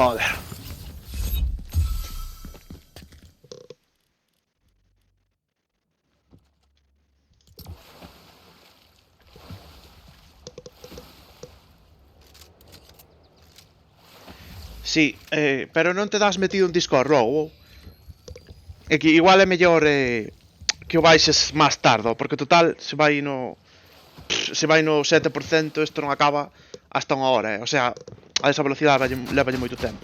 Joder. Sí, pero non te das metido en Discord logo. É que igual é mellor que o baixes máis tarde, porque total se vai no 7%, isto non acaba hasta unha hora, o sea, a esa velocidade levalle moito tempo.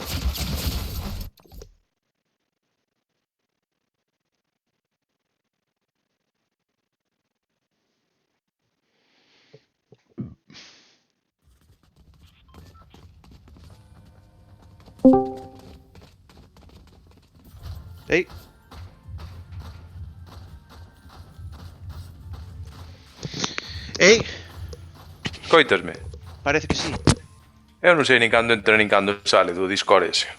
Ei. Ei, Coitasme? parece que sí. Eu non sei nin cando entra nin cando sale do Discord ese.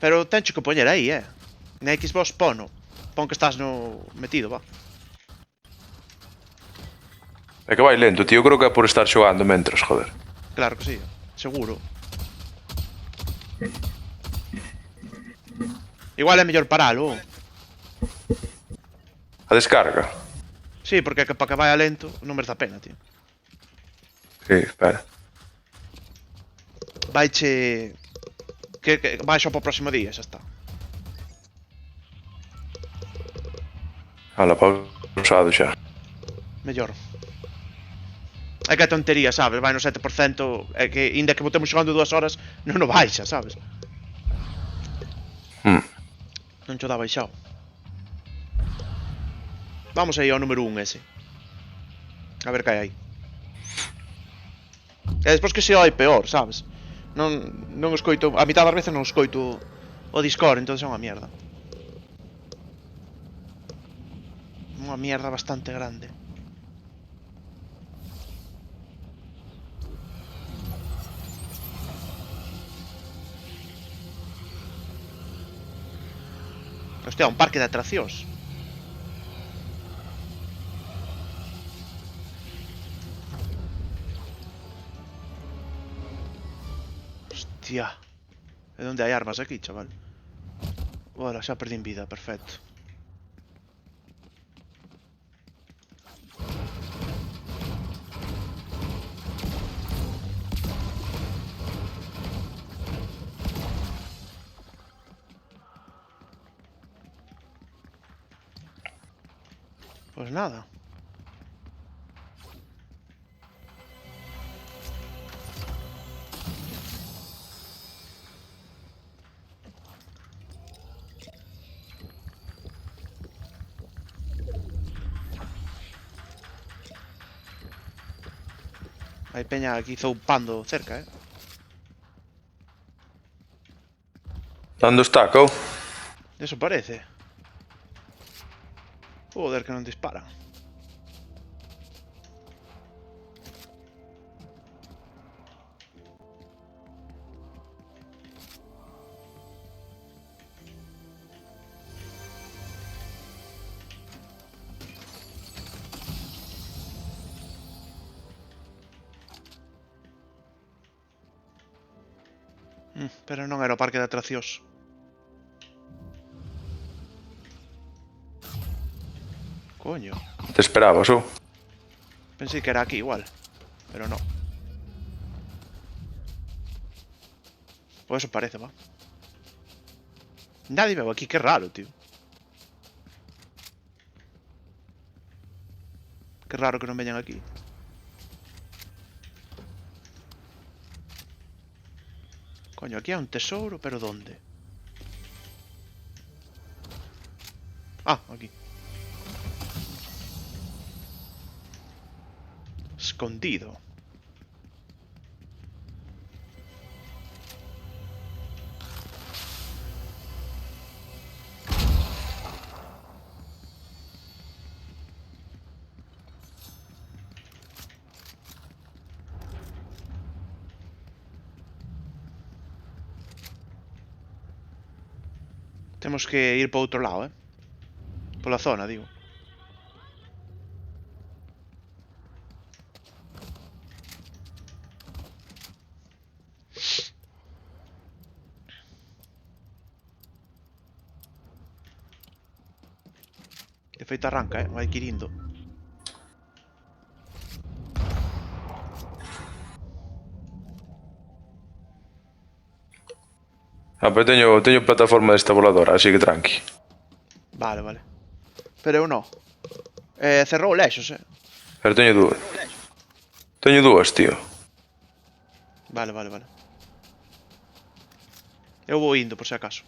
Pero tencho que poñer aí, na Xbox pono. Pon que estás no metido, va. É que vai lento, tío, creo que é por estar xogando mentras, joder. Claro que sí, seguro. Igual é mellor paralo. A descarga? Sí, porque é que para que vaya lento non merece a pena, tío. Sí, espera. Vaiche... Que vai só para o próximo día, xa está. Ala, pausado xa. Mellor. É que é tontería, sabes? Vai no 7%, é que inda que botemos xogando 2 horas, non o baixa, sabes? Non cho dá baixado. Vamos aí ao número 1 ese. A ver que hai aí. E despois que se oi peor, sabes? Non escoito, a mitad das veces non escoito o Discord, entón é unha mierda. Unha mierda bastante grande. Hostia, un parque de atraccións. Hostia. E onde hai armas aquí, chaval? Ora, xa perdín vida, perfecto. Pois nada. Hai peña aquí zoupando cerca, Onde está, cou? Eso parece. Joder, que non disparan. Pero non era o parque de atraccións. Coño. Te esperabas, ou? Pensei que era aquí igual. Pero non. Pois eso parece, va. Nadie veo aquí, que raro, tío. Que raro que non veñan aquí. Coño, aquí hai un tesouro, pero ¿dónde? Ah, aquí. Escondido. Temos que ir para outro lado, Pola zona, digo. De feito arranca, vai que ir indo. Ah, pero teño plataforma desta voladora, así que tranqui. Vale, vale. Pero eu non. Cerrou lexos, Pero teño dúas. Teño dúas, tío. Vale, vale, vale. Eu vou indo, por se acaso.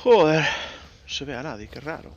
Joder. No se ve a nadie, qué raro.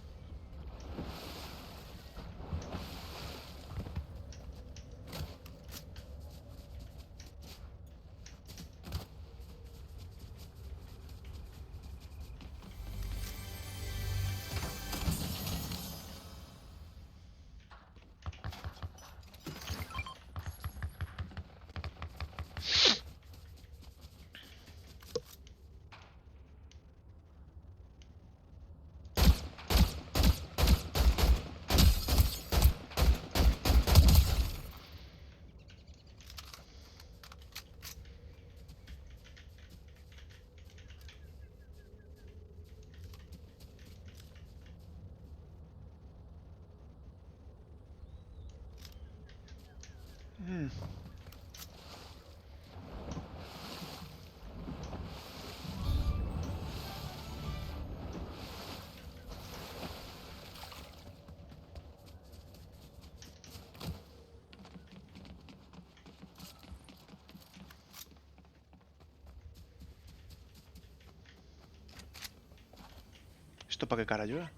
¿Esto para qué carajo era?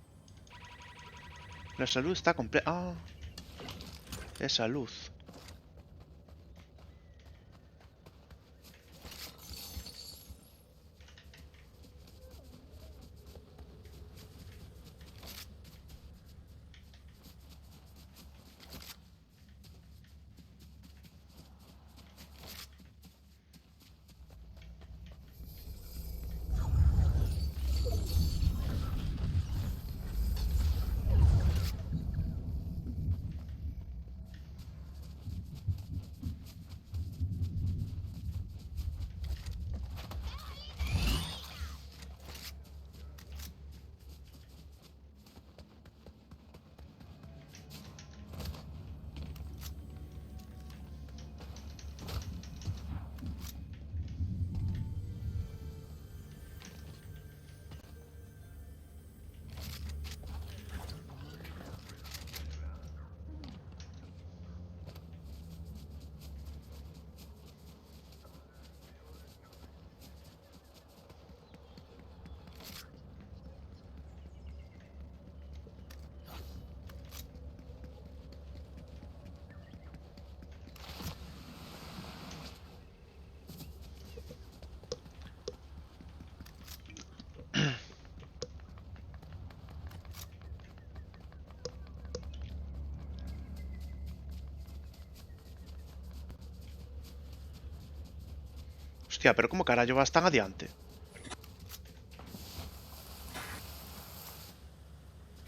Nuestra luz está completa. Ah. Esa luz. Hostia, pero como carallo vas tan adiante?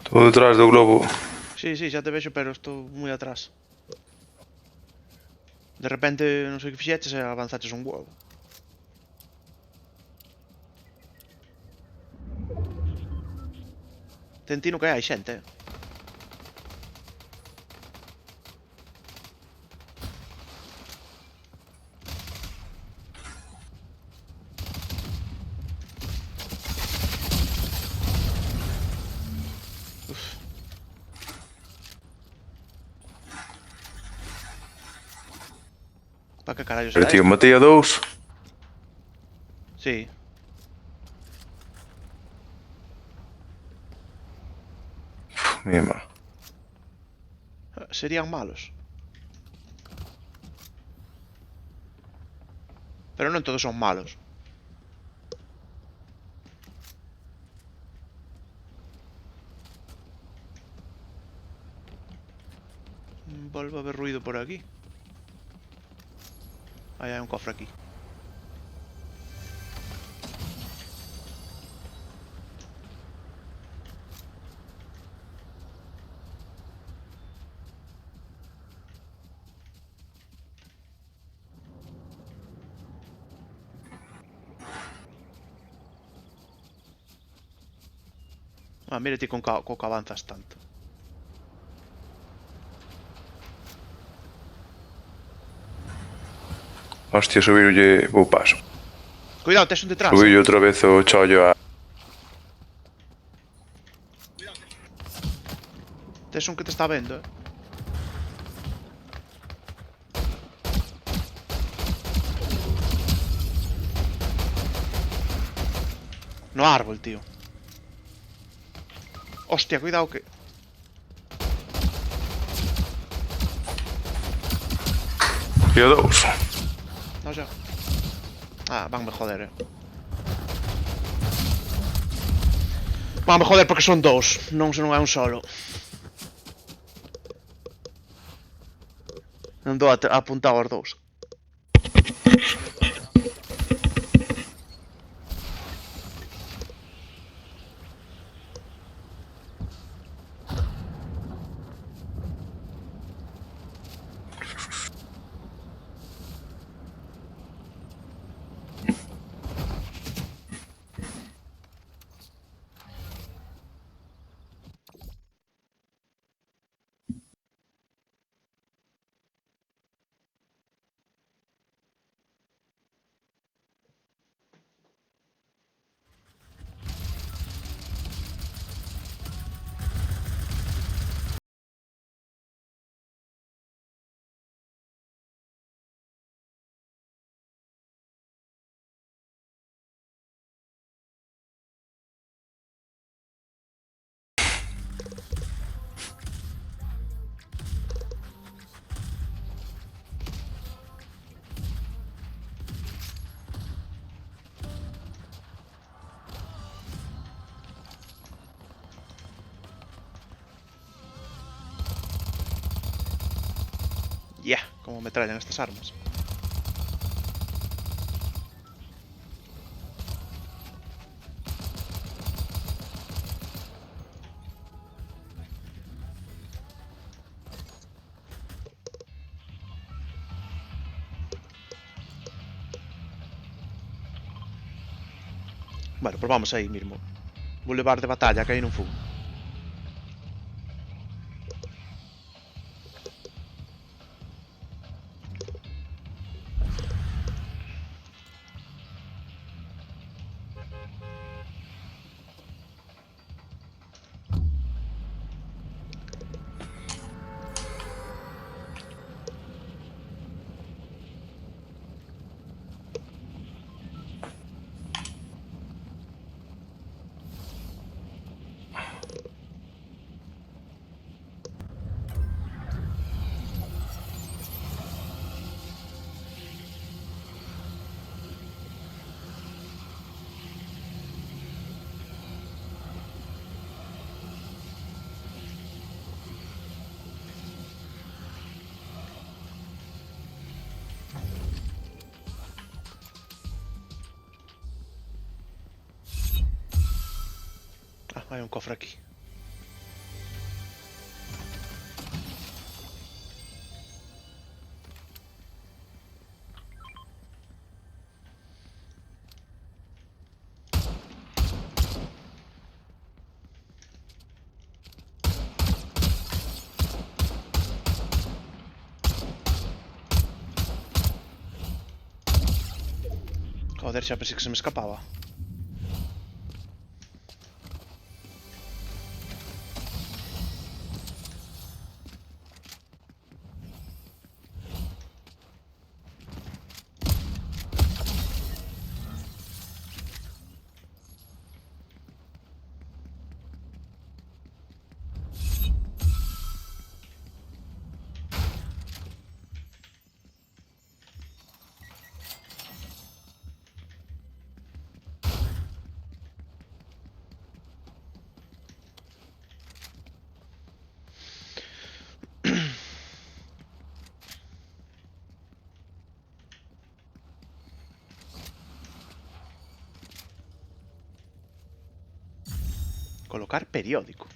Todo detrás do globo. Sí, sí, xa te vexo, pero estou moi atrás. De repente, non sei que fixeches e avanzaches un huevo. Tentino que hai xente, Pa que carallo Pero será tío, isto? matei a dous. Sí. Mima. Serían malos. Pero non todos son malos. Volvo a ver ruido por aquí. Aí hai un cofre aquí. Ah, mira ti co que avanzas tanto. Hostia, subirulle o paso. Cuidado, tes un detrás. Subirulle outra vez o chollo a... Tes un que te está vendo, No árbol, tío. Hostia, cuidado que... E o dous. No xa. Ah, vanme joder, Vanme joder porque son dous. Non se non é un solo. Non dou a apuntar aos dous. Yeah, como metrallan estas armas. Bueno, pues vamos aí mismo. Boulevard de batalla, que aí non fun. Ah, hai un cofre aquí. Joder, xa pensei que se me escapaba. Colocar periódico.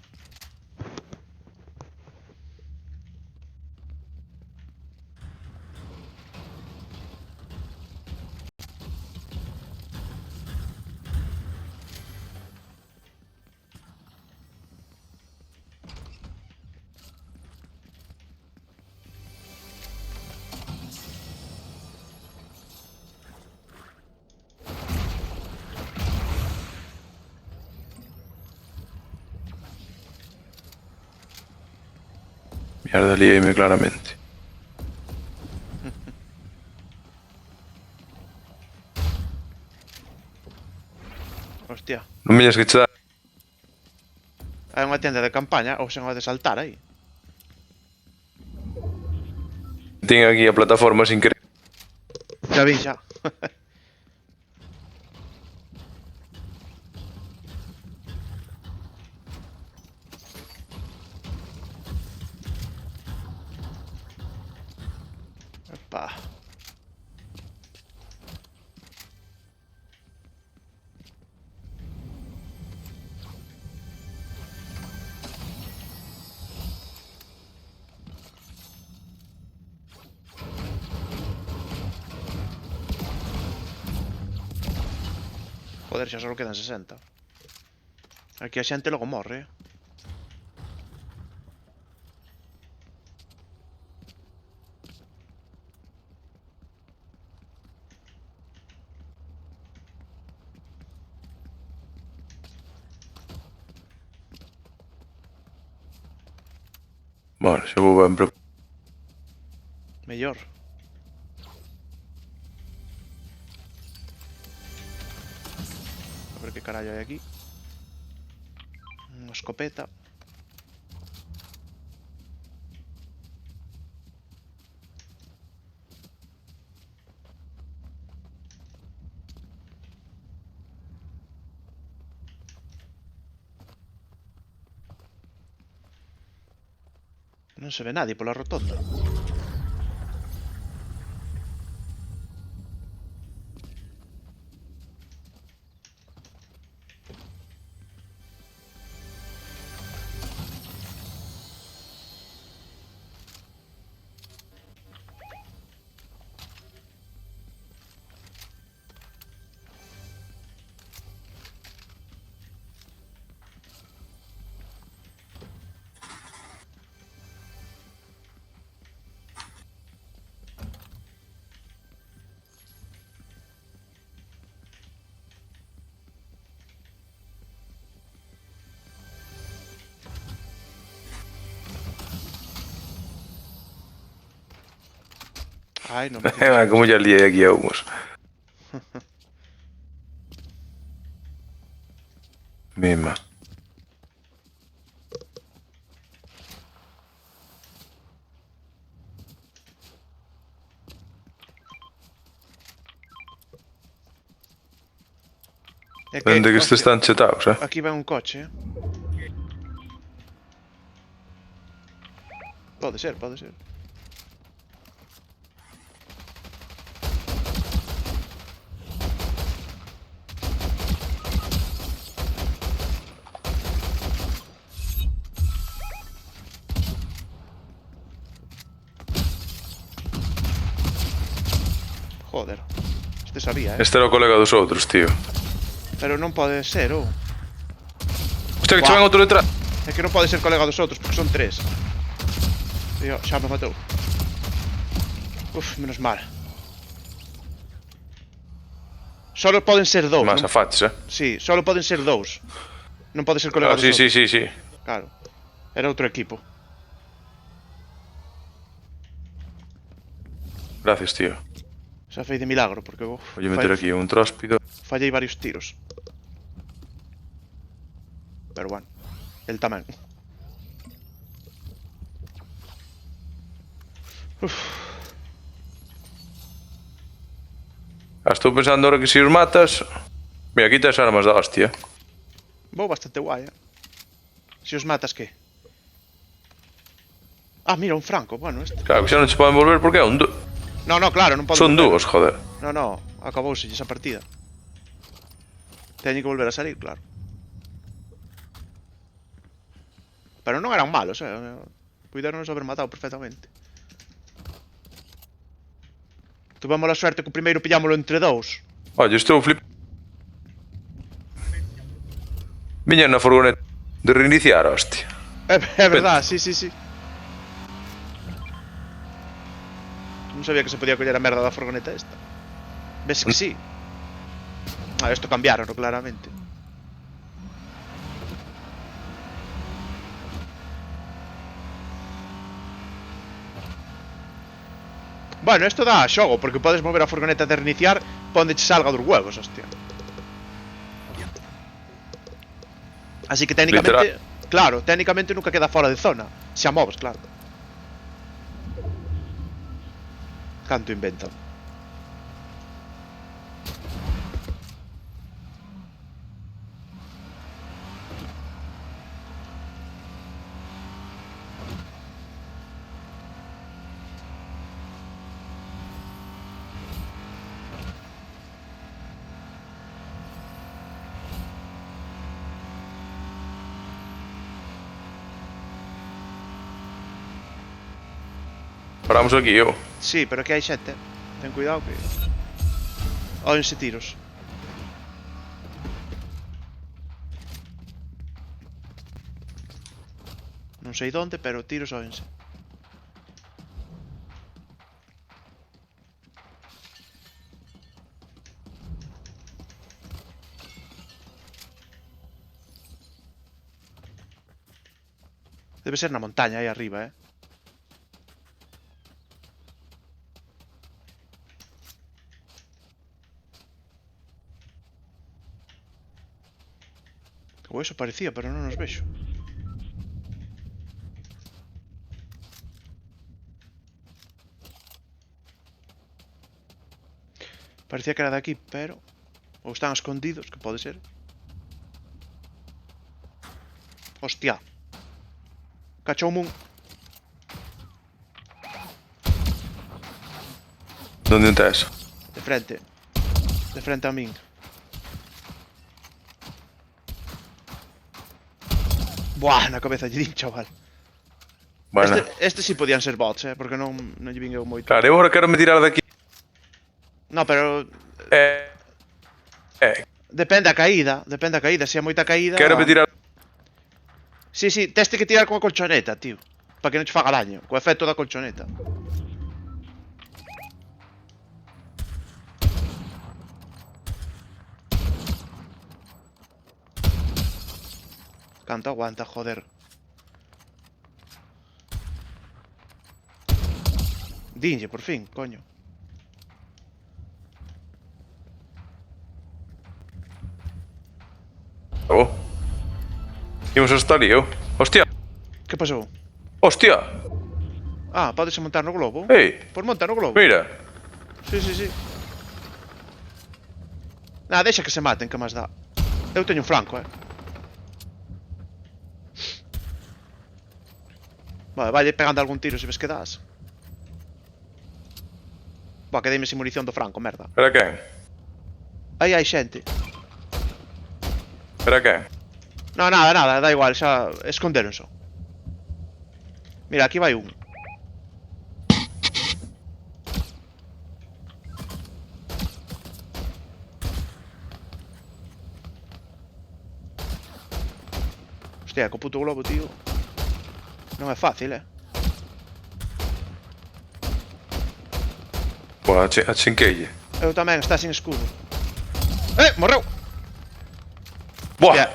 Mierda, liéime claramente. Hostia. Non me digas que che dá. Hai unha tienda de campaña, ou sen o de saltar aí. Ten aquí a plataforma sin querer. Ya vi, xa. Epa. Joder, xa só quedan 60. Aquí a xente logo morre, eh. Bueno, xa vou ben preparado. Mellor. A ver que carallo hai aquí. Unha escopeta. Non se ve nadie pola rotonda. Ai, non me fixo. Como ya lié aquí a humos. Mima. É Onde que estes hostia, están chetados, eh? aquí ven un coche, eh. Pode ser, pode ser. Joder. Este sabía, eh. Este era o colega dos outros, tío. Pero non pode ser, oh. Hostia, que che ven outro detrás. É que non pode ser colega dos outros, porque son 3. Tío, xa me matou. Uf, menos mal. Solo poden ser 2. Más afaches, eh? Sí, solo poden ser 2. Non pode ser colega Ah, dos sí, outros. sí, sí, sí. Claro. Era outro equipo. Gracias, tío. Xa fei de milagro, porque Voy a meter aquí un tróspido. fallei varios tiros. Pero bueno, el tamén. Uf. Estou pensando ahora que si os matas. Mira, aquí tes armas da hostia. Vou bastante guai, eh. Se os matas, que? Ah, mira, un franco, bueno, este. Claro, que xa non se poden volver porque é un No, no, claro, non podo son volver. dúos, joder. No, no, acabouse esa partida. Teño que volver a salir, claro. Pero non eran malos, Puideron haber matado perfectamente. Tuvemos a suerte que o primeiro pillámolo entre dous. Oye, estou flip... Viña na furgoneta de reiniciar, hostia. É verdad, sí. Non sabía que se podía coller a merda da furgoneta esta. Ves que sí. Isto cambiaron, claramente. Bueno, isto dá xogo, porque podes mover a furgoneta de reiniciar pa onde che salga dos huevos, hostia. Así que técnicamente, claro, técnicamente nunca queda fora de zona. Se a moves, claro. Canto inventan. Paramos aquí, eu. Sí, pero aquí hai xente. Ten cuidado que... Óense tiros. Non sei onde, pero tiros óense. Debe ser na montaña aí arriba, Ou eso parecía, pero non os vexo. Parecía que era de aquí, pero... Ou están escondidos, que pode ser. Hostia. Cachoume un... Donde está eso? De frente. De frente a min. Buah, na cabeza lle din, chaval. Bueno. Este sí podían ser bots, porque non lle vin eu moito. Claro, eu agora quero me tirar daqui. No, pero... Depende a caída, se é moita caída... Quero me tirar... Sí, teste que tirar coa colchoneta, tío. Para que non che faga daño, co efecto da colchoneta. Canto aguanta, joder. Dinlle, por fin, coño. Oh. Imos hasta ali, eu. Hostia. Que pasou? Hostia. Ah, podes montar no globo? Ei. Pois monta no globo. Mira. Sí. Nah, deixa que se maten, que máis dá. Eu teño un flanco, Vale, vai pegando algún tiro se ves que das. Buah, quedeime sin munición do franco, merda. Espera quen? Aí hai xente. Espera quen? No, nada, da igual, xa esconderon só. Mira, aquí vai un. Hostia, co puto globo, tío. Non é fácil, Boa, achinqueille. Eu tamén, está sin escudo. Morreu! Boa!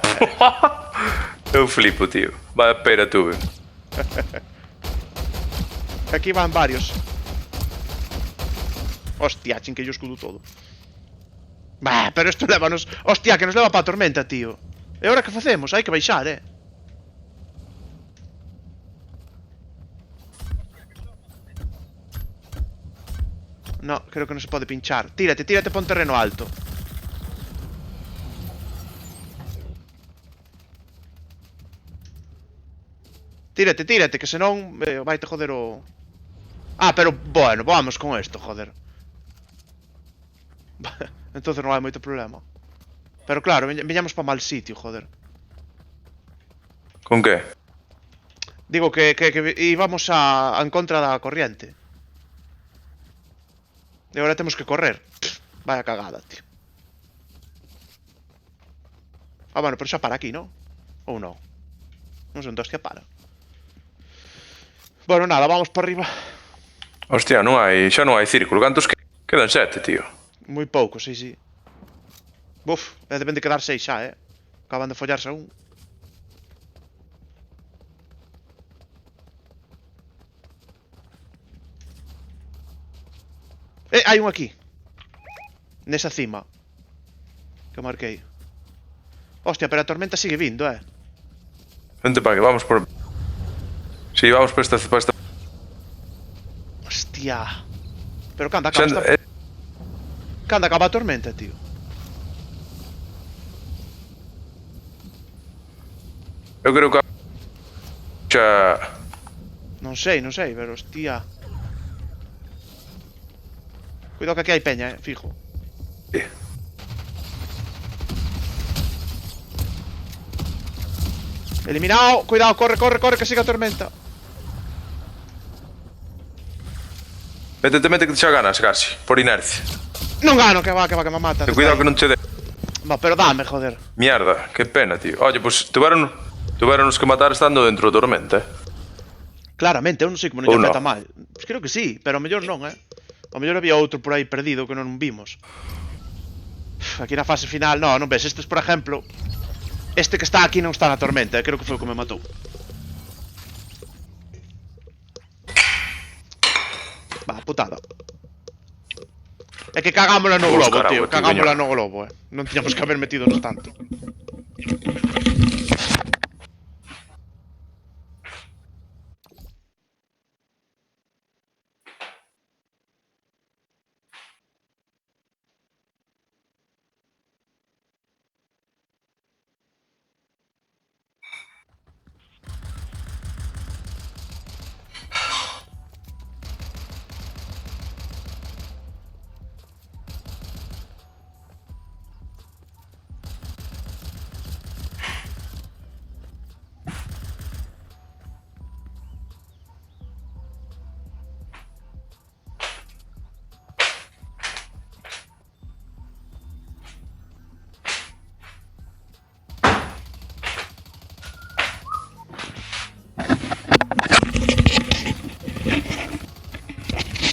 Eu flipo, tío. Vaya pera tuve. Aquí van varios. Hostia, chinquei o escudo todo. Bah, pero isto levanos... Hostia, que nos leva pa a tormenta, tío. E agora que facemos? Hai que baixar, No, creo que non se pode pinchar. Tírate pa un terreno alto. Tírate, que senón vai te joder o... Ah, pero bueno, vamos con esto, joder. Entonces non hai moito problema. Pero claro, viñamos pa mal sitio, joder. Con que? Digo que íbamos en contra da corriente. E agora temos que correr. Vaya cagada, tío. Ah, bueno, pero xa para aquí, ¿no? Ou non? Non sei onde hostia para. Bueno, nada, vamos para arriba. Hostia, xa non hai círculo. Cantos quedan 7, tío. Moi pouco, sí. Buf, deben de quedar 6 xa, Acaban de follarse a un. Hai un aquí. Nesa cima. Que marquei. Hostia, pero a tormenta sigue vindo, Vente para que vamos por... Sí, vamos por esta... Hostia. Pero canda acaba esta... Canda acaba a tormenta, tío. Eu creo que... Xa... Non sei, pero hostia. Cuidado que aquí hai peña, fijo. Sí. Eliminado, cuidado, corre, que siga a tormenta. Métete que xa ganas, casi, por inercia. Non gano, que va, que me mata. Ten cuidado que non che dé. Va, pero dame, joder. Mierda, que pena, tío. Oye, pues tuveron que matar estando dentro da tormenta, Claramente, eu non sei como non lle afecta mal. Pues creo que sí, pero ao mellor non, Ao mellor había outro por aí perdido que non vimos. Aquí na fase final, non ves, estes por exemplo. Este que está aquí non está na tormenta, creo que foi o que me matou. Va, putada. É que cagámola no globo, tío. Cagámola no globo, Non tiñamos que haber metidonos tanto.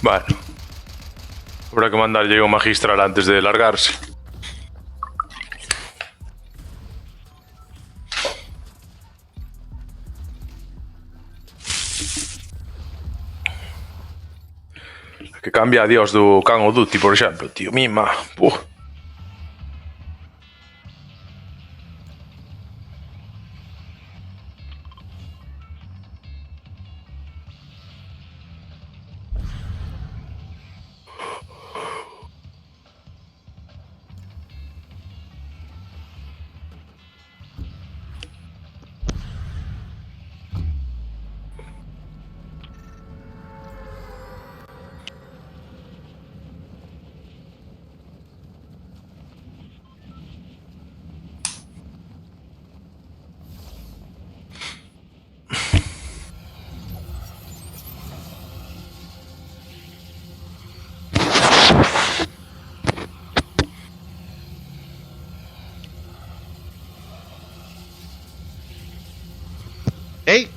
Bueno, habrá que mandarlle un magistral antes de largarse. Que cambia a dios do Call of Duty, por exemplo, tío, mima.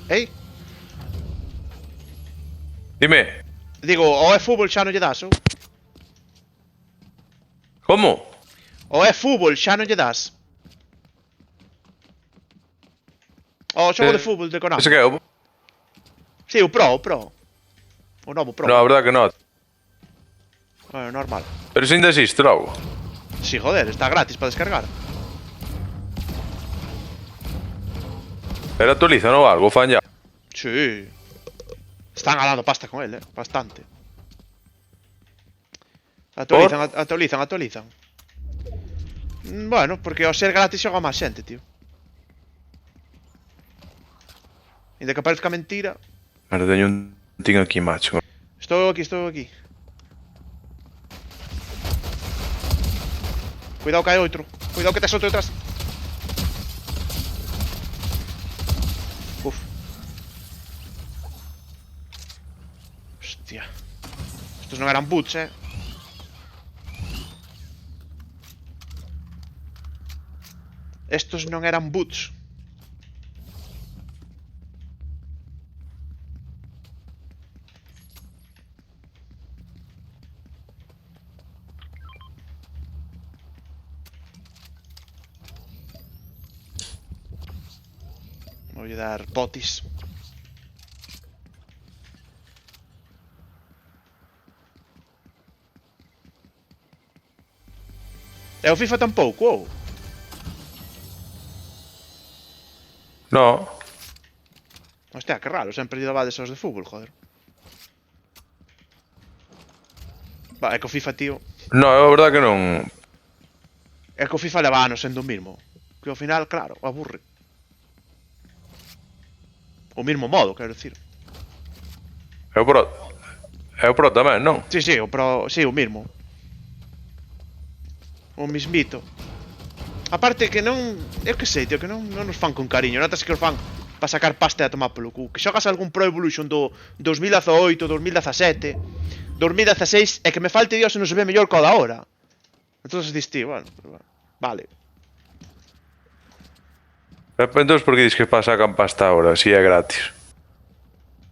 Ei. Dime. Digo, o é fútbol xa non lle das, ou? Como? O é fútbol xa non lle das. O xogo de fútbol de Konami. Ese que é o... Sí, o Pro. O novo Pro. No, a verdad que no. Bueno, normal. Pero se ainda existe logo. Sí, joder, está gratis para descargar. Pero actualizan ou algo, fan ya. Sí. Están ganando pasta con él, bastante. Actualizan. Bueno, porque ao ser gratis xoga máis xente, tío. Inda que parezca mentira. Ahora teño un ting aquí, macho. Estou aquí. Cuidado que hai outro. Cuidado que tes outro detrás. Uf. Estos non eran boots, Estos non eran boots. Voy a dar potis. E o FIFA tampouco, ou? No. Hostia, que raro, sempre lle dabades aos de fútbol, joder. Va, é que o FIFA, tío. No, é a verdade que non. É que o FIFA leva anos sendo o mismo. Que ao final, claro, aburre. O mismo modo, quero dicir. É o Pro. É o Pro tamén, non? Sí, sí, o mismo. O mismito. Aparte que non... Eu que sei, tío, que non nos fan con cariño. Notas que os fan para sacar pasta e a tomar polo cu. Que xogas algún Pro Evolution do 2018, 2017, 2016 e que me falte Dios e non se ve mellor que o da hora. Entonces dis tío, bueno, vale. Entón, por que dis que sacan pasta ahora, si é gratis?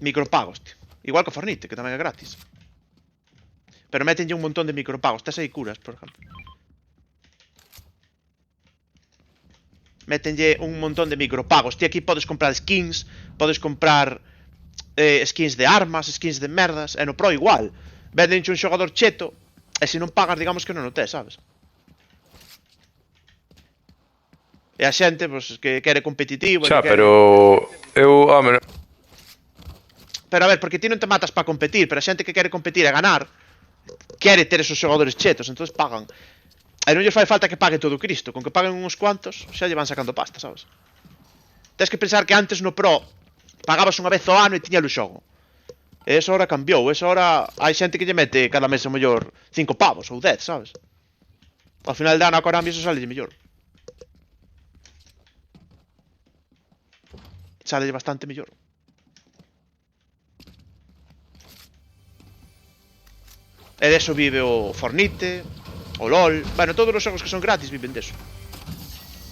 Micropagos, tío. Igual que o Fornite, que tamén é gratis. Pero métenlle un montón de micropagos. Tes aí curas, por exemplo. Métenlle un montón de micropagos. Ti aquí podes comprar skins, podes comprar skins de armas, skins de merdas, e no Pro igual. Vendenche un xogador cheto, e se non pagas, digamos que non o tes, sabes? E a xente, pois, que quere competitivo... Xa, que quere... pero... Eu, home... Pero a ver, porque ti non te matas para competir, pero a xente que quere competir e ganar quere ter esos xogadores chetos, entonces pagan. E non lles fai falta que pague todo Cristo, con que paguen uns cuantos, xa lle van sacando pasta, sabes? Tens que pensar que antes no Pro pagabas unha vez ao ano e tiña o xogo. E eso ahora cambiou, eso ahora hai xente que lle mete cada mes o mellor 5 pavos ou 10, sabes? Ao final de ano a Konami eso sale mellor. Sale bastante mellor. E deso vive o Fornite, o LOL... Bueno, todos os xogos que son gratis viven deso.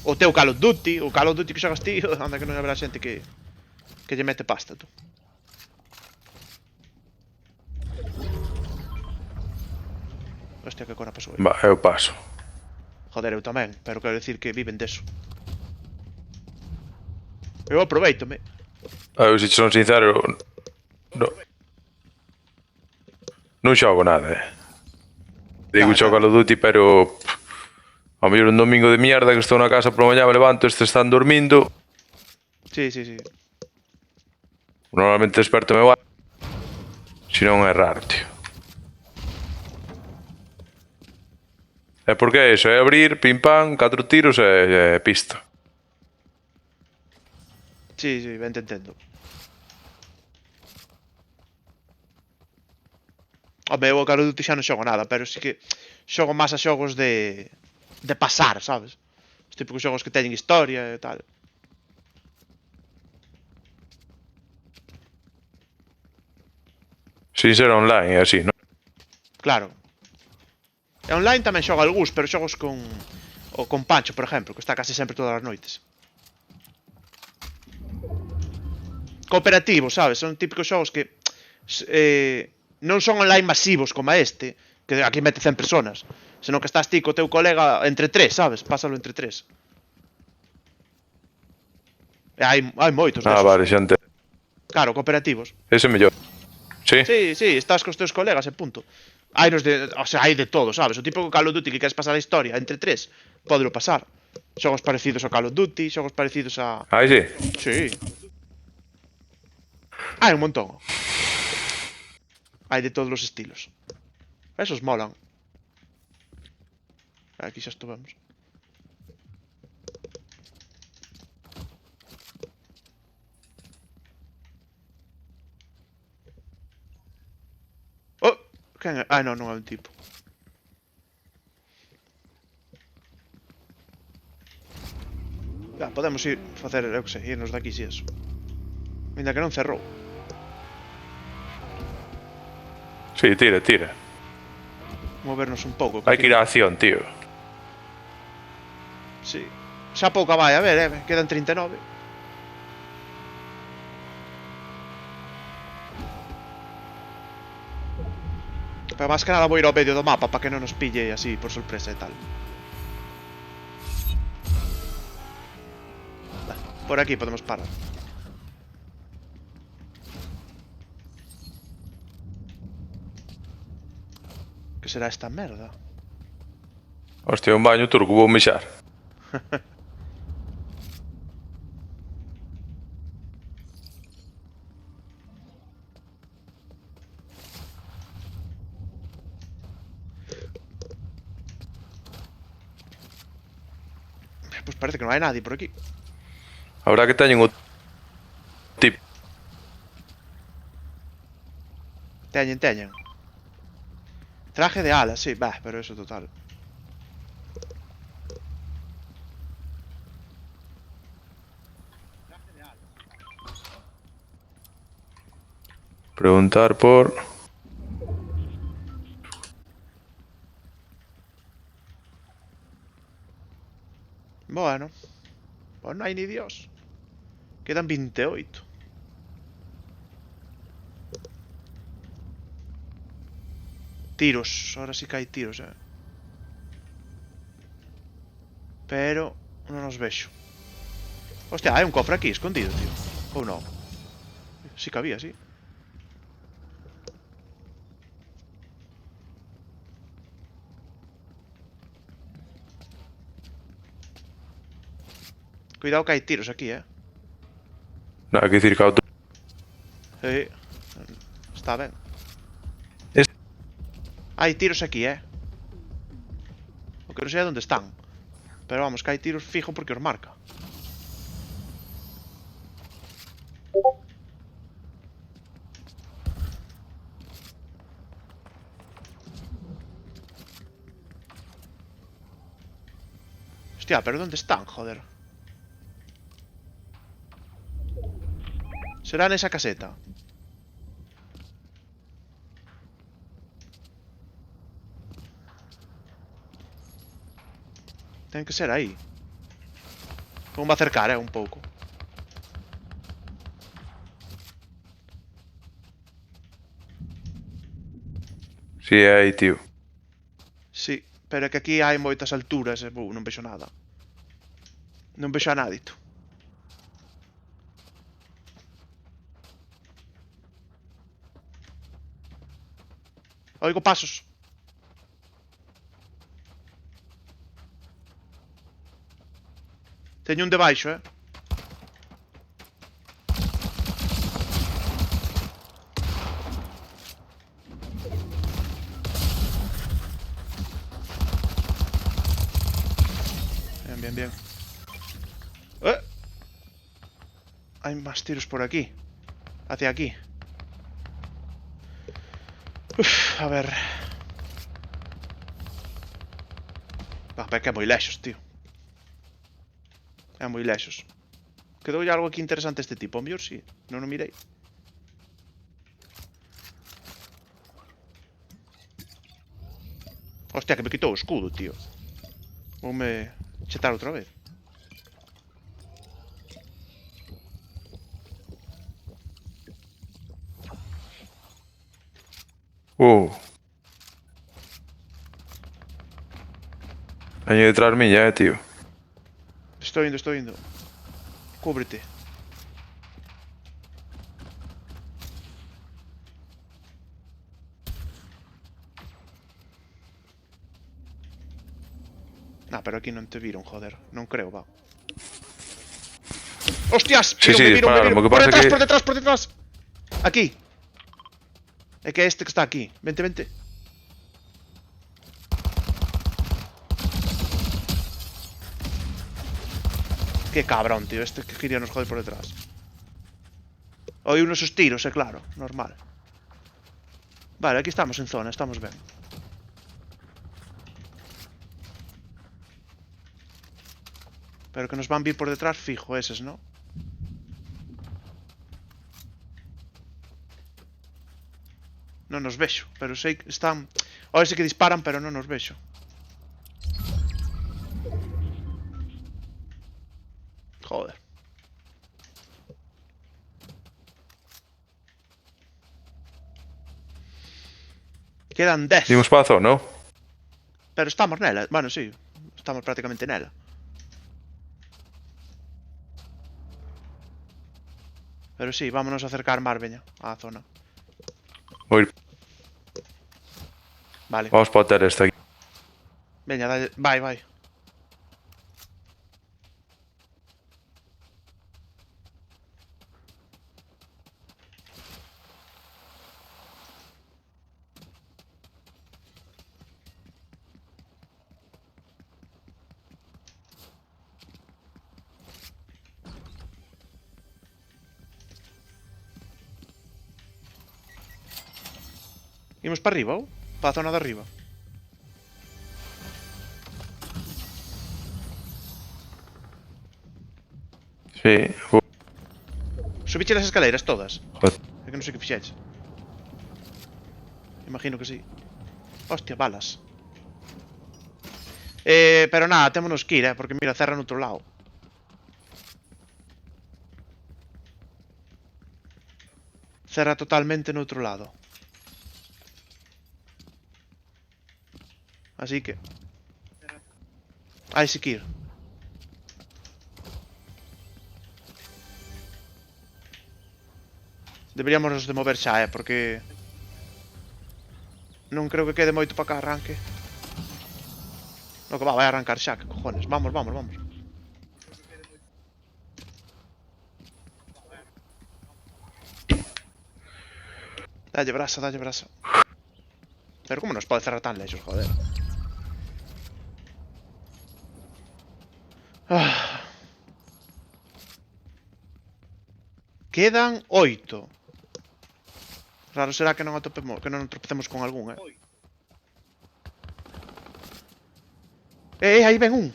O teu Call of Duty, o Call of Duty que xogas ti, anda que non haberá xente que lle mete pasta, tú. Hostia, que cona pasou aí. Va, eu paso. Joder, eu tamén, pero quero dicir que viven deso. Eu aproveitome. Eu, se son sincero... Non xogo nada, Digo, xogo Call of Duty, pero... Ao mellor un domingo de mierda que estou na casa pola mañá me levanto, estes están dormindo. Sí, sí, sí. Normalmente desperto me va. Se non é raro, tío. É porque é iso, é abrir, pim pam, 4 tiros e pista. Sí, sí, ben te entendo. Home, eu o Call of Duty xa non xogo nada, pero sí que xogo máis a xogos de pasar, sabes? Os típicos xogos que teñen historia e tal. Sin ser online e así, non? Claro. E online tamén xogo algús, pero xogos con Pancho, por exemplo, que está casi sempre todas as noites. Cooperativos, sabes? Son típicos xogos que non son online masivos como este, que aquí mete 100 personas, senón que estás ti co teu colega entre 3, sabes? Pásalo entre 3. E hai moitos desos. Vale, xa ente. Claro, cooperativos. Ese é mellor. Sí? Sí, sí, estás cos teus colegas e punto. Hai de todo, sabes? O tipo de Call of Duty que queres pasar a historia entre 3, podelo pasar. Xogos parecidos ao Call of Duty, xogos parecidos a... Aí sí? Sí. Hai un montón. Hai de todos os estilos. Esos molan. Aquí xa estuvemos. Oh, quen é? Ah, non é un tipo. Podemos ir facer, eu que sei, irnos daqui si eso. Ainda que non cerrou. Sí, tira, tira. movernos un pouco. Hai que ir á acción, tío. Sí. Xa pouca vai, a ver, quedan 39. Pero máis que nada vou ir ao medio do mapa para que non nos pille así por sorpresa e tal. Por aquí podemos parar. Que será esta merda? Hostia, un baño turco, vou mexar. Pues parece que non hai nadie por aquí. Habrá que teñen o tipo. Teñen. Traje de alas, sí, bah, pero eso total. Preguntar por... Bueno. Pues non hai ni Dios. Quedan 28. Tiros, ahora sí que hai tiros, Pero non os vexo. Hostia, hai un cofre aquí escondido, tío. Ou non? Sí que había, sí. Cuidado que hai tiros aquí, Non, hai que dicir que a auto... Está ben. Es- Hai tiros aquí, O que non sei onde están. Pero vamos, que hai tiros fijo porque os marca. Hostia, pero onde están, joder? Será nesa caseta. Ten que ser aí. Vou me acercar, un pouco. Si é aí, tío. Sí, pero é que aquí hai moitas alturas e non vexo nada. Non vexo a nadito. Oigo pasos. Teño un debaixo, Bien. Hai máis tiros por aquí. Hacia aquí. A ver. Pero que é moi lexos, tío. É moi lexos. Quedoulle algo aquí interesante este tipo. O mellor si. Non o mirei. Hostia, que me quitou o escudo, tío. Voume chetar outra vez. Veño detrás miña, tío. Estou indo. Cúbrete. Nah, pero aquí non te viron, joder. Non creo, va. ¡Hostias! Sí, Me viron. dispararon, lo que pasa que... Por detrás. Aquí. É que é este que está aquí. Vente. Qué cabrón, tío. Este que quería nos jode por detrás. Oí unos tiros, claro. Normal. Vale, aquí estamos en zona. Estamos ben. Pero que nos van vir por detrás fijo eses, ¿no? Non nos vexo, pero sei que están... Hoxe sí que disparan, pero non os vexo. Joder. Quedan 10. Dimos para a zona, non? Pero estamos nela. Bueno, sí. Estamos prácticamente nela. Pero sí, vámonos a acercar máis, veña, á zona. Vou ir. Vale. Vamos para o hotel este aquí. Veña, dalle. Vai, vai. Imos para arriba, ou? Para a zona de arriba. Sí. Subiche as escaleras todas? Joder. É que non sei que fixeche. Imagino que sí. Hostia, balas. Pero nada, témonos que ir, porque mira, cerra no outro lado. Cerra totalmente no outro lado. Así que... hai que ir. Deberíamos de mover xa, porque... non creo que quede moito para que arranque. No, que va, vai arrancar xa, que cojones. Vamos, vamos, vamos. Dalle brasa, dalle brasa. Pero como nos pode cerrar tan lexos, joder. Quedan 8. Raro será que non atopemos, que non tropecemos con algún, aí ven un.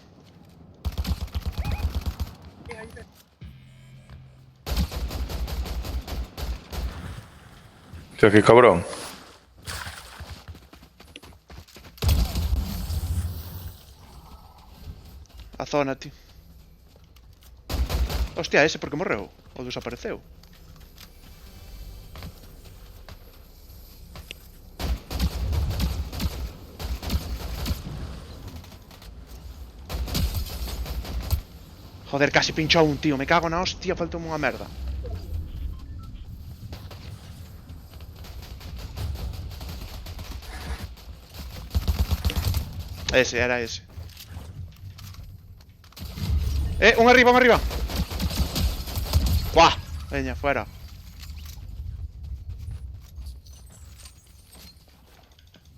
Tío, que cabrón. A zona, tío. Hostia, ese porque morreu? Ou desapareceu? Joder, casi pinchou un, tío. Me cago na hostia, faltou unha merda. Ese, era ese. Un arriba, un arriba. Buah, veña, fuera.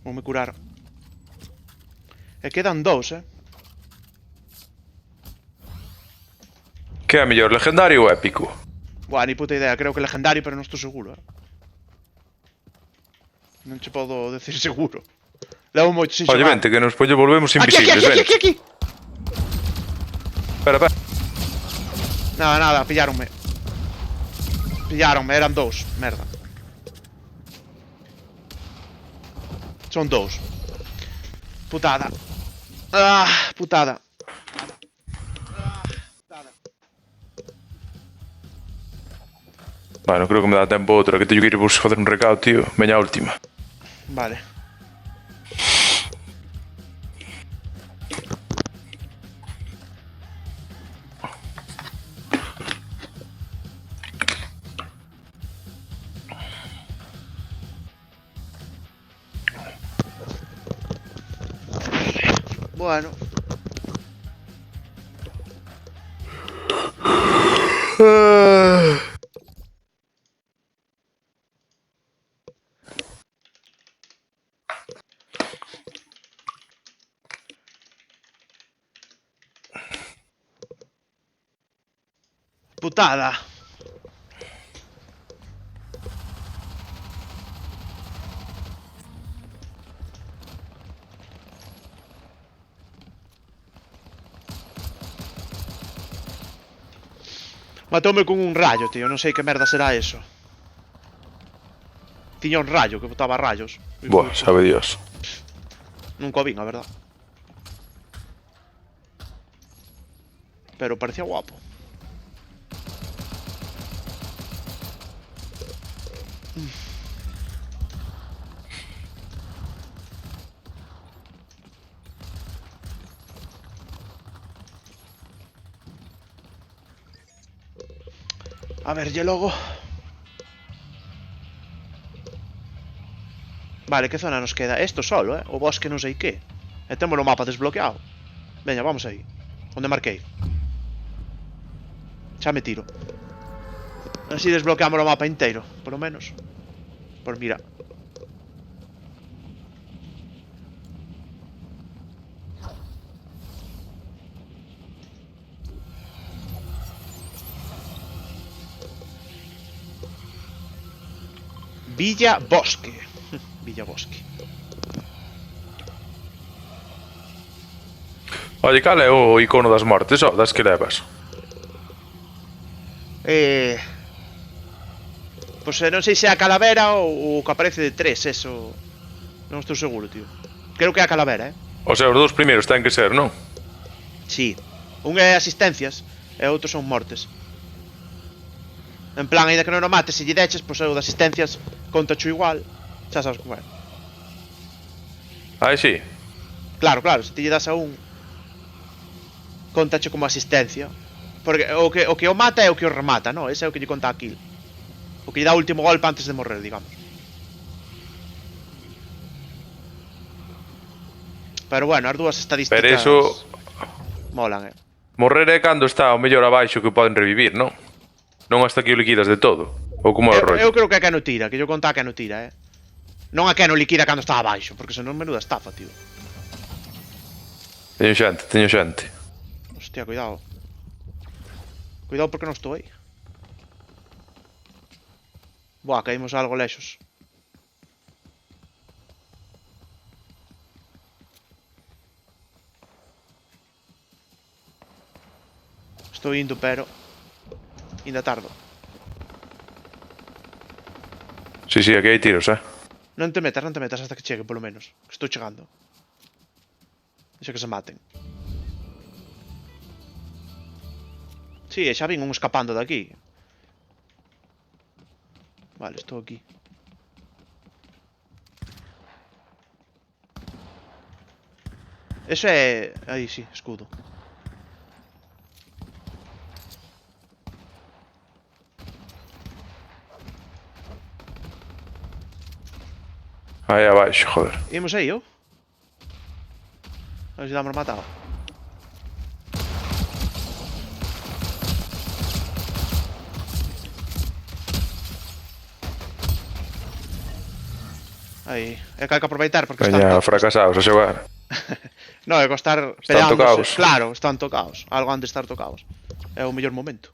Voume curar. Quedan 2, Que é mellor, legendario ou épico? Buah, ni puta idea, creo que legendario, pero non estou seguro, Non che podo decir seguro. Levo moito sin Oye, xogar. vente, que nos pollo volvemos invisibles, vente. Aquí. Espera, espera. Nada, nada, pilláronme. Pilláronme, eran 2, merda. Son 2. Putada. Putada. Bueno, creo que me dá tempo outra, que teño que ir vos facer un recado, tío. Veña a última. Vale. Bueno. Putada. Matoume con un rayo, tío. Non sei que merda será eso. Tiña un rayo, que botaba rayos. Buah, sabe Dios. Nunca o vin, a verdad. Pero parecía guapo. A ver, lle logo. Vale, que zona nos queda? Esto solo, O bosque non sei que. E temos o mapa desbloqueado. Veña, vamos aí. Onde marquei? Xa me tiro. Así desbloqueamos o mapa inteiro, por lo menos. Por mira. Villa Bosque. Villa Bosque. Oye, cal é o icono das mortes, das que levas? Pois non sei se é a calavera ou o que aparece de 3, eso. Non estou seguro, tío. Creo que é a calavera, O sea, os dous primeiros ten que ser, non? Sí. Un é asistencias e outros son mortes. En plan, ainda que non o mates, se lle deches, pois o de asistencias contacho igual. Xa sabes como é. Ah, sí. Claro, claro, se te lle das a un, contacho como asistencia. Porque o que o mata é o que o remata, non? Ese é o que lle conta a kill. O que lle dá o último golpe antes de morrer, digamos. Pero bueno, as dúas estadísticas Pero eso... molan, Morrer é cando está o mellor abaixo que poden revivir, non? Non hasta que o liquidas de todo. Ou como é o rollo? Eu creo que a Keno tira, que yo conta a Keno tira, Non a Keno liquida cando está abaixo, porque senón menuda estafa, tío. Teño xente. Hostia, cuidado. Cuidado porque non estou aí. Buah, caímos algo lexos. Estou indo, pero ainda tardo. Sí, aquí hai tiros, Non te metas hasta que chegue, polo menos. Que estou chegando. Deixa que se maten. Sí, xa vin un escapando de aquí. Vale, estou aquí. Eso é... Aí, sí, escudo. Aí abaixo, joder. Imos aí, A ver se damos matado. Aí, é que hai que aproveitar porque Veña, están fracasados a xogar. No, é que estar Están peleándose. tocaos. Claro, están tocaos. Algo han de estar tocaos. É o mellor momento.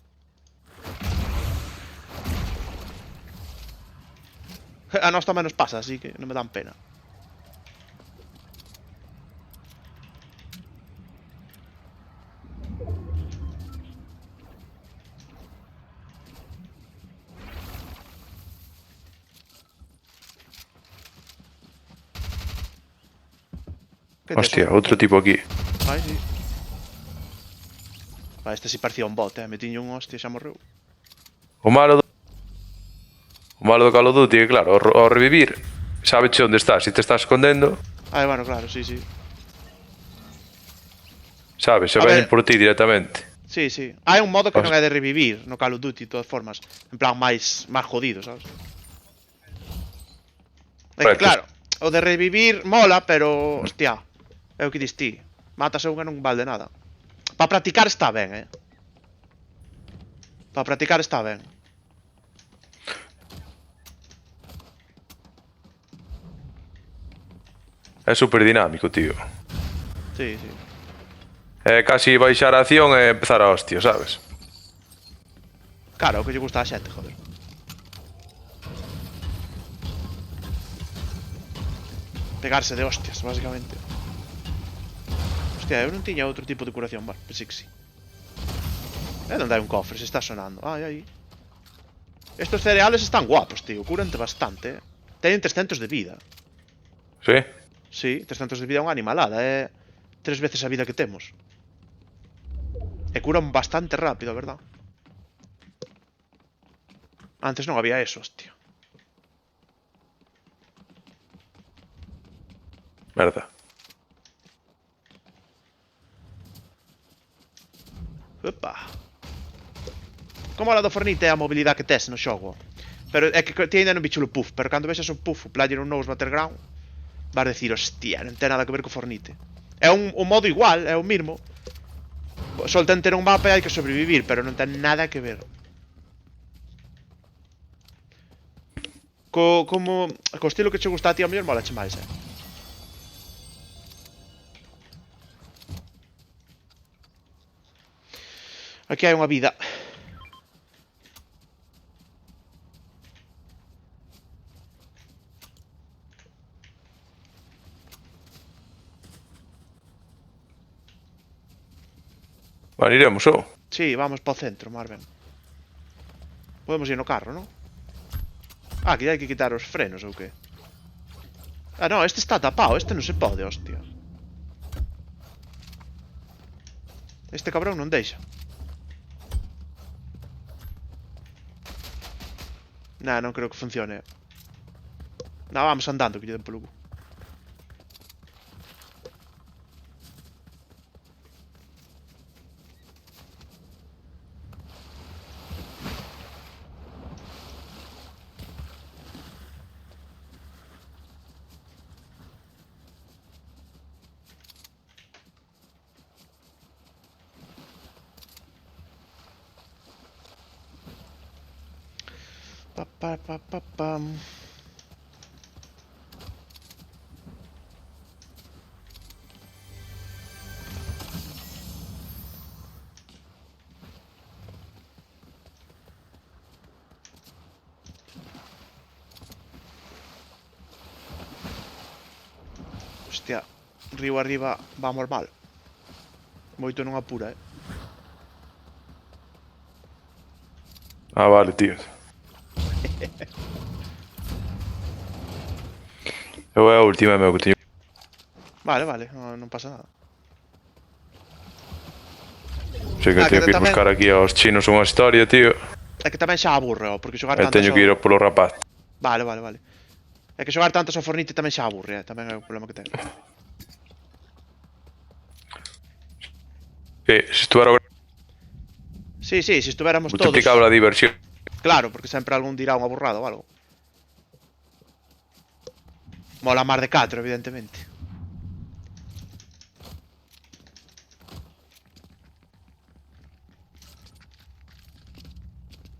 A nós tamén nos pasa, así que non me dan pena. Que tes? Hostia, outro tipo aquí. Ai, sí. Este si parecía un bot, metiño un hostia e xa morreu. O malo do Call of Duty é que, claro, ao revivir, sabes onde estás, se te estás escondendo, Ai, bueno, claro, sí. sabes, se A veñen ver. por ti directamente. Sí. Hai un modo que non é de revivir no Call of Duty, de todas formas. En plan, máis jodido, sabes? É que, Correcto. claro, o de revivir mola, pero, hostia, é o que dis ti. Matas a un e non vale de nada. Para practicar está ben, Para practicar está ben. É super dinámico, tío. Sí. É casi baixar a acción e empezar a hostia, sabes? Claro, o que lle gusta a xente, joder. Pegarse de hostias, básicamente. Hostia, eu non tiña outro tipo de curación, vale, pensei que sí. Onde hai un cofre, se está sonando. Aí. Estos cereales están guapos, tío, curante bastante, Teñen 300 de vida. Sí? Sí, 300 de vida é unha animalada, é 3 veces a vida que temos. E curan bastante rápido, a verdad. Antes non había eso, hostia. Merda. Opa. Como a la do Fornite é a mobilidade que tes no xogo. Pero é que ti ainda non bicho o puff. Pero cando vexas o puff, o player un knows Battleground, vas decir, hostia, non ten nada que ver co Fornite. É un modo igual, é o mismo. Só ten ter un mapa e hai que sobrevivir, pero non ten nada que ver. Co estilo que che gusta a ti, a mellor molache máis, Aquí hai unha vida. Vale, iremos, ou? Sí, vamos para o centro, máis ben. Podemos ir no carro, non? Ah, que hai que quitar os frenos ou que? Ah, non, este está tapado, este non se pode, hostia. Este cabrón non deixa. Nah, non creo que funcione. Nah, vamos andando, que lle den polo cu. Pa, pa, pa, pa, pam. Hostia, río arriba vamos mal. Moito non apura, Ah, vale, tío. Eu é a última, meu, que teño. Vale, vale, non pasa nada. Sei que Ah, teño que que ir tamén- buscar aquí aos chinos unha historia, tío. É que tamén xa aburre, porque xogar E tanto teño que ir polo rapaz. Vale, vale, vale. É que xogar tanto ao Fornite tamén xa aburre, tamén é o problema que ten. Que, se estuera Sí, sí, se estuviéramos todos... multiplicable a diversión. Claro, porque sempre algún dirá unha burrada ou algo. Mola máis de 4, evidentemente.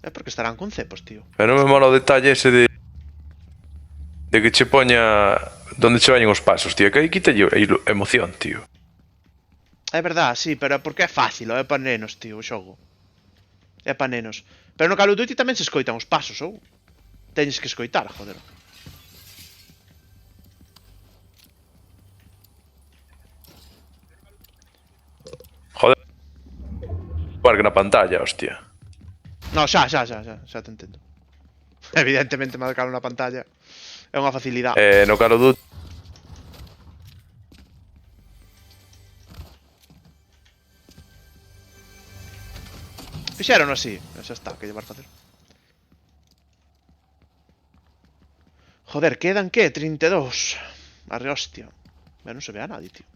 É porque estarán con cepos, tío. Pero non me mola o detalle ese de que che poña donde che vayan os pasos, tío. Que aí quítalle a emoción, tío. É verdad, sí, pero é porque é fácil, é para nenos, tío, o xogo. É para nenos. Pero no Call of Duty tamén se escoitan os pasos, ou? Teñes que escoitar, joder. Joder. Parque na pantalla, hostia. No, xa te entendo. Evidentemente marcar na pantalla é unha facilidade. No Call of Duty. Fixeron así, xa está, que llevar facer. Joder, quedan que? 32. Arre hostia. Non se ve a nadie, tío.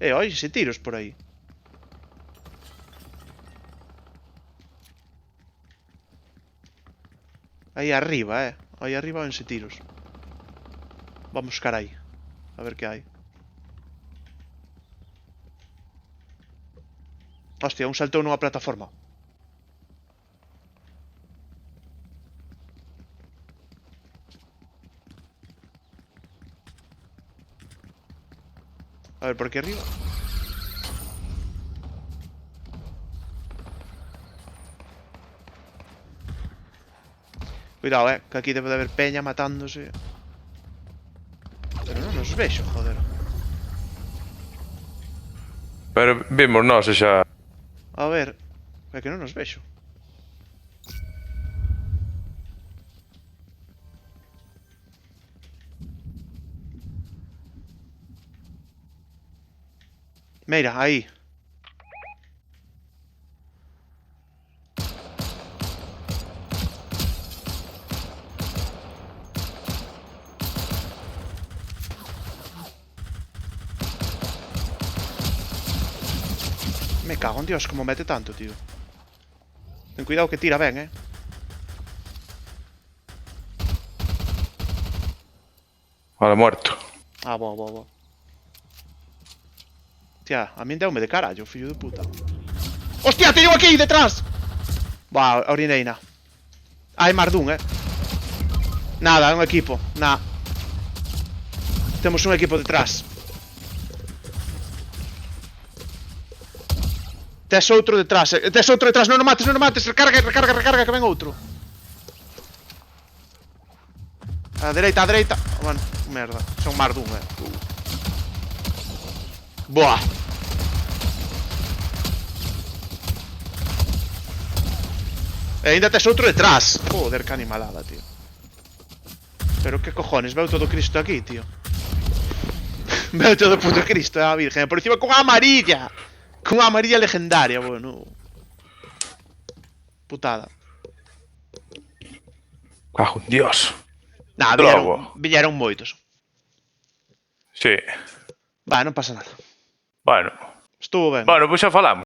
Oi, se tiros por aí. Aí arriba, Aí arriba vense tiros. Vamos buscar aí. A ver que hai. Hostia, un saltou nunha plataforma. A ver, por aquí arriba. Cuidado, que aquí debe de haber peña matándose. Pero non nos vexo, joder. Pero vimos nós e xa. A ver, é que non nos vexo. Mira, aí. Me cago en Dios, como mete tanto, tío. Ten cuidado que tira ben, Vale, muerto. Ah, bo. Hostia, a min deume de carallo, fillo de puta. Hostia, teño aquí, detrás! Buah, orineina. Hai máis dun, Nada, é un equipo, Temos un equipo detrás. Tes outro detrás, non o mates, recarga, que ven outro. A dereita. Bueno, merda, son máis dun, Buah. E ainda tes outro detrás. Joder, que animalada, tío. Pero que cojones, veo todo Cristo aquí, tío. Veo todo puto Cristo, a Virgen. Por encima con amarilla. Con amarilla legendaria, bueno. Putada. Cajo en Dios. Nah, Drogo. viñeron moitos. Sí. Va, non pasa nada. Bueno. Estuvo ben. Bueno, pois xa falamos.